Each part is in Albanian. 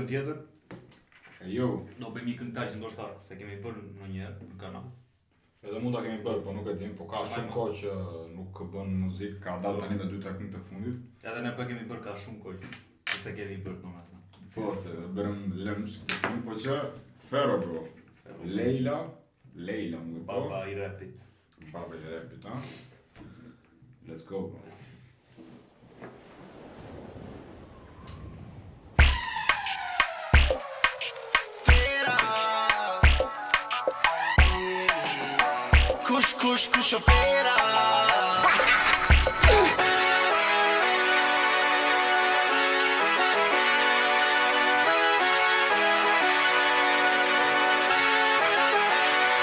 tjetër? Jo. Do bëjmë një këngëtar që ndoshta se kemi bërë ndonjëherë në kanal. Edhe mund ta kemi bërë, po nuk e dim, po ka shumë kohë që nuk bën muzikë, ka dalë tani me 2-3 këngë të fundit. Edhe ne po kemi bërë ka shumë kohë që se kemi bërë domethënë. Po, se bërëm lëmsh këtë këngë, po që Fero bro. Leila më dhe po. Baba i rapit. Baba i rapit, ha? Let's go, bro. Kush o vera.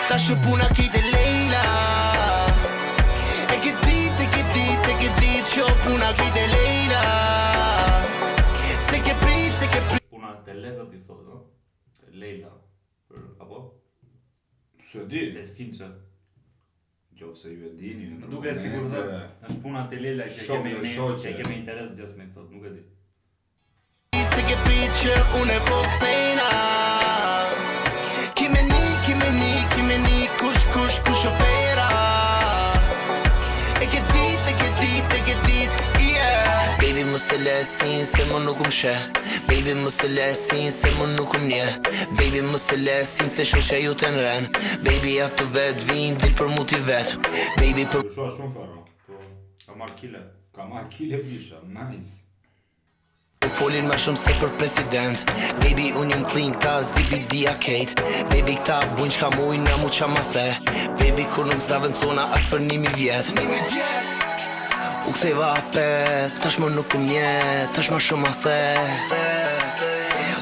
Tash puna ki te Leila. E che dit që puna ki te Leila. Se ke prit. Puna te Leila ti thot, no? Te Leila. Apo? Se di. Te Sinça. Jo, se ju e dini. Më duket sikur thotë, është puna te Leila që kemi interes gjithë me thot, nuk e di. Se ke prit që unë po kthejna. Kimeni, kush o vera. E ke dit, yeah. Baby mos e lesin se më nuk she. Baby mos e lesin se më nuk nje. Baby mos e lesin se shosha ju të nren. Baby ato vet vin dil për mu ti vet. Baby për Shua shumë Fero. Po, ka marrë kile. Ka marrë kile bisha, nice. folin ma shumë se për president. Baby unë jëm clean këta ZBD Arcade. Baby këta bujnë qka mujnë na mu qa ma the. Baby kur nuk zavën cona as për 1000 vjet. U ktheva apet, tash më nuk nje, tash ma shumë a the.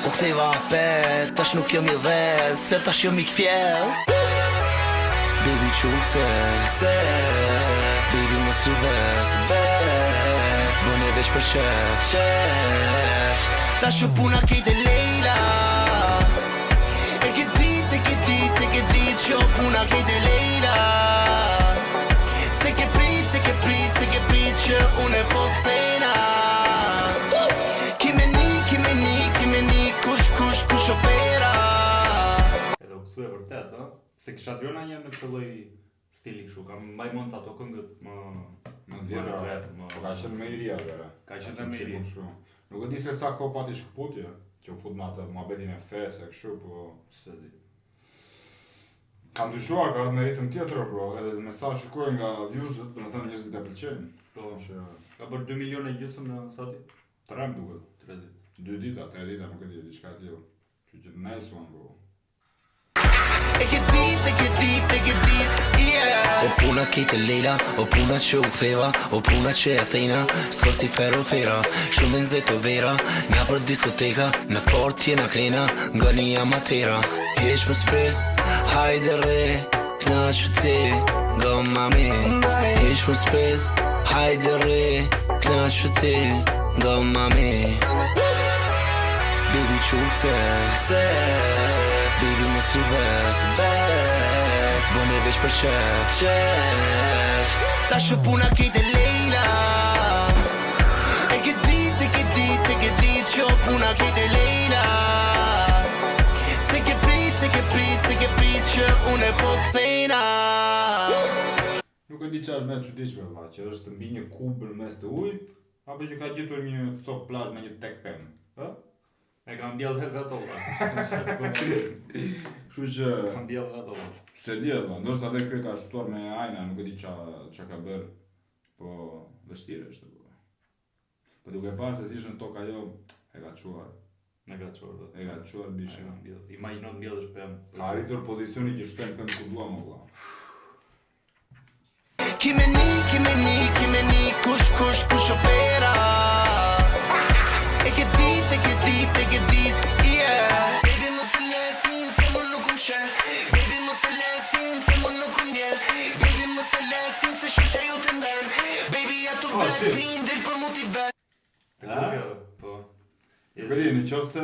U ktheva apet, tash nuk jëm I dhez, se tash jëm I kfjell. Baby që u kthe, baby mos I vez, bën e veç për qef. Tash u puna kejt e Leila. E ke dit që u puna kejt e Leila. Se ke prit që unë e po kthejna. Kimeni, kush o vera. Edhe u kthu e vërtet, ha? Se kisha drona një në këtë lloj stili kështu, kam mbaj mend ato këngët Më vjetra, po ka qenë më I ri atëra. Ka qenë më I ri. Nuk e di se sa kohë pati shkëputje, që u fut me atë muhabetin e fesë kështu, po Se di. ka ndryshuar, ka ardhur me ritëm tjetër, bro, edhe me sa shikoj nga views-ët, do të thënë njerëzit e pëlqejnë. Po, Që ka bërë 2 milionë e gjysmë në sa ditë? 3 më duket. 3 ditë. 2 dita, 3 dita, nuk e di, diçka e tillë. Kështu që nice one, bro. E ke dit, yeah. O puna kejt e Leila, o puna që u ktheva, o puna që e thejna, s'ko si Fero fera, shumë nxet o vera, na për diskoteka, në t'port tjena krena, nga një amatera. Heq më sprit, hajde re, knaqu ti, nga mami. Heq më sprit, hajde re, knaqu ti, nga mami. Baby që u kthe, baby mos I vez, bën e veç për qef. Tash u puna kejt e Leila. E ke dit që u puna kejt e Leila. Se ke prit që unë e po kthejna. Nuk e di që është me çuditshme, valla, që është mbi një kub në mes të ujit, apo që ka gjetur një copë plazh me një tek pemë. Ë? E kam mbjell vetë olla. Kështu që Kam mbjell vetë olla. se di atë, ndoshta edhe kjo ka shtuar me ajna, nuk e di ç'a ka bër, po vështirë është. Po duke parë se si ishte në tokë ajo, e ka çuar. Me ka çuar vetë. E ka çuar E bishë. kam mbjell. Imagjino të mbjellësh pemë. Ka arritur pozicioni që shtojnë pemë ku duam valla. Kimeni, kush o vera. E ke dit, yeah. Baby mos e lesin se më nuk she. Baby mos e lesin se më nuk nje. Baby mos e lesin se shusha ju të mben. Baby ato vet bindil për mu t'i vet. Të kufjave, po. Nuk e di, nëse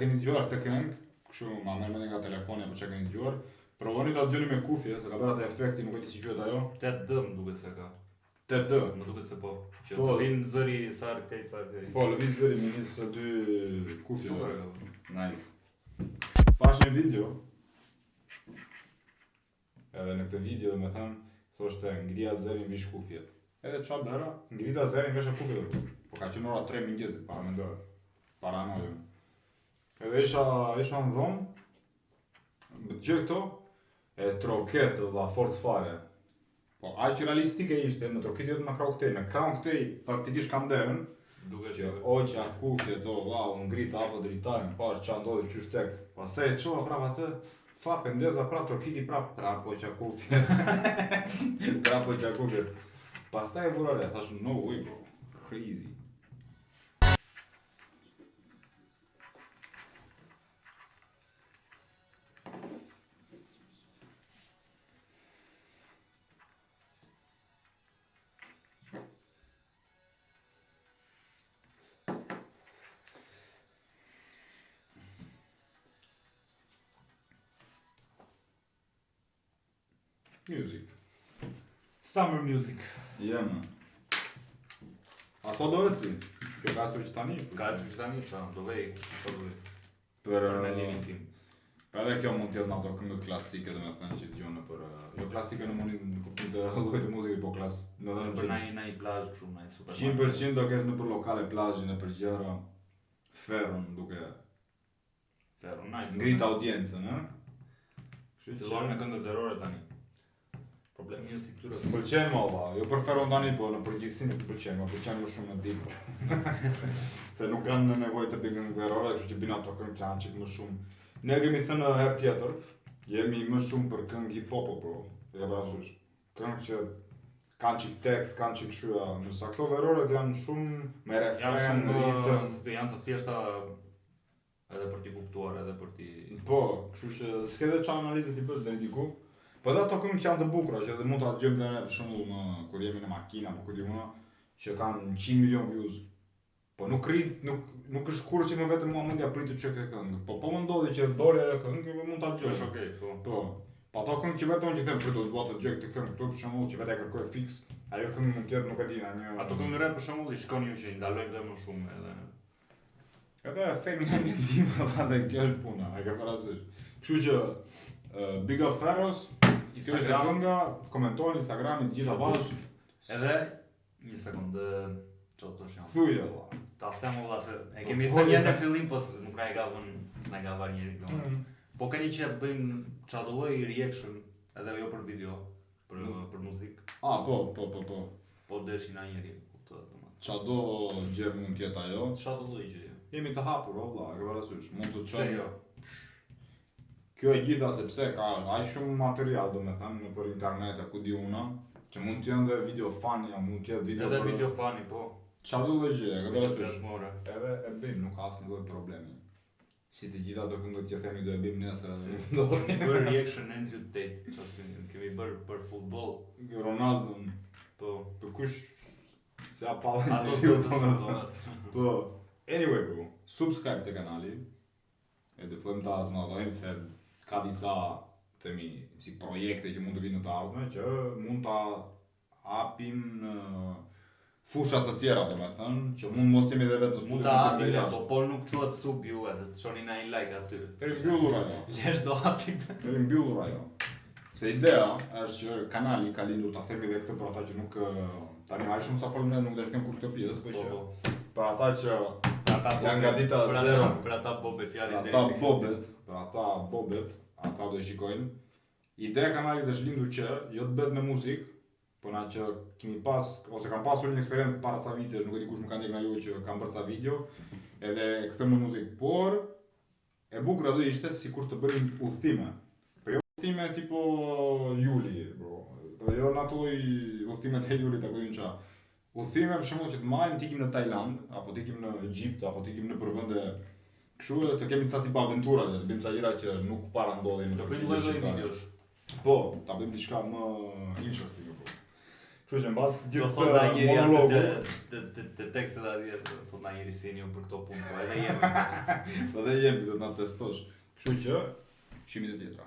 keni dëgjuar këtë këngë, kështu ma merr mendje nga telefoni apo çka keni dëgjuar, provoni ta dëgjoni me kufje, se ka bërë atë efekti, nuk e di si quhet ajo. 8D më duket se ka. 8D. Më duket se po. Që Po. të vinë zëri sa këtej. Po, lëviz zëri me nisë 2 kufje. Super ka. Nice. Pash një video. Edhe në këtë video, me thënë, thoshte ngrija zërin vish kufjet. Edhe qa bëra, ngrita zërin vesha kufjet. Po ka qenë ora 3 mëngjesit, para mendoj. Paranojë. Edhe isha në dhomë, më gjë këto, e troket dhe fort fare. Po, aq realistike ishte, në troket jetë në krau këtej, në krau këtej, faktikisht kam derën, Duket që se oqa, kufje, to, wow, ngrita apo dritarën, pash qa ndodhi qysh tek. Pastaj e qova prap atë, fa pendeza prap trokiti prap oqa kufje. Prap oqa kufje. Pastaj e vurare, thash no way bro, crazy. Music. Summer music. Jemë. Ato do eci? Kjo ka su që tani? Ka e që tani qa, do vej, po do vej. Për Mendimin tim. Për edhe kjo mund t'jetë në ato këngët klasike, dhe me thënë që t'gjonë për... Jo klasike në mundin në kuptim të llojit të muzikës, po klas... Në dhe Për naj plazh kështu, naj super. 100% do kesh në për lokale plazhin e për gjëra ferën duke Ferro, nice. ngrit audiencën, ë? Fillon me këngët terrore tani. Problemi është si këtyre. S'pëlqen më valla, jo për ferën tani, po në përgjithësi nuk pëlqen, më pëlqen më shumë me dipo. Se nuk kanë nevojë të bëjnë këngë terrore, kështu që bin ato këngë plançik më shumë. Ne kemi thënë herë tjetër, jemi më shumë për këngë hip-hop, bro. E ka parasysh. Këngë që kanë çik tekst, kanë çik kështu, nësa këto verore janë shumë me refren, ritëm. Janë të thjeshta edhe për t'i kuptuar, edhe për t'i... Po, kështu që s'ke dhe qa analizë t'i bësh deri diku. Po edhe ato këngë që janë të bukura, që edhe mund t'a gjejmë dhe ne për shembull në kur jemi në makina apo ku di unë, që kanë 100 milion views. Po nuk është kurrë që më vetëm mua mendja pritet që këtë këngë. Po më ndodhi që doli ajo këngë, mund ta dëgjoj. Është okay, po. Po. Po ato këngë që vetëm që them pritet do të bëhet të dëgjoj këtë këngë këtu për shembull që vetë e kërkoj fix. Ajo këngë mund të jetë nuk e di na një. Ato këngë rap për shembull i shkon ju që i ndalojnë dhe më shumë edhe. Edhe themi në mendim, valla kjo është puna, e ke parasysh. Kështu që Big Up Ferros, kjo është kënga, komentojnë Instagramin gjitha bashkë. Edhe një sekondë, çfarë thosh jam? Thuaj valla. Ta them valla se e kemi thënë një në fillim, po nuk na e ka vënë, s'na ka varë njëri këtu. Po keni që bëjmë çado lloj reaction edhe jo për video, për muzikë. Po. Po deshin na njëri, kuptohet domethënë. Çado gjë mund të jetë ajo. Çado lloj gjë. Jemi të hapur, valla, e ke parasysh. Mund të Pse jo? Kjo e gjitha sepse ka aq shumë material, domethënë nëpër internet, ku di unë, që mund të jenë dhe video fani, mund të jetë video. Edhe video fani, po. Çado lloj gjë, e ke parasysh. More. Edhe e bëjmë, nuk ka asnjë lloj problemi. Si të gjitha do këngët që themi do e bëjmë nesër edhe do të Bër reaction Andrew Tate, çfarë kemi bërë për futboll. Ronaldo, Po. për kush se apallën Ato ju thonë. Po, anyway bro, subscribe të kanali. E do fillojmë ta zgjidhojmë se ka disa themi si projekte që mund të vinë në të ardhmen që mund ta hapim në fusha të tjera, domethënë, që mund mos jemi edhe vetë në studio. Mund ta hapim, po nuk quhet sub ju edhe të çoni na një like aty. E mbyllur ajo. Lesh do hapim. E mbyllur ajo. Se idea është që kanali ka lindur ta themi edhe këtë për ata që nuk tani ai shumë sa folëm ne nuk do të shkojmë kur këtë pjesë, po që për ata që janë nga dita zero, për ata bobet janë për ata bobet, ata do e shikojnë. Ideja e kanalit është lindur që jo të bëhet me muzikë, po na që kemi pas ose kam pasur një eksperiencë para sa vitesh, nuk e di kush më ka ndjek nga ju që kam bërë sa video, edhe këtë me muzikë, por e bukur do ishte sikur të bërim udhëtime. Po jo udhëtime tipo Juli, bro. Po jo në ato udhëtimet e Julit apo diçka. Udhëtime për shembull që të marrim të ikim në Tajland, apo të ikim në Egjipt, apo të ikim në vende kështu dhe të kemi ca si pa aventura, të bëjmë ca gjëra që nuk para ndodhin. Do bëjmë lloj videosh. Po, ta bëjmë diçka më interesting apo. Kështu që mbas Do gjithë thonë njëri monologu, të tekstet atje, thonë na njëri si një për këto punë, po edhe jemi. edhe jemi do të na testosh. Kështu që shihemi të tjetra.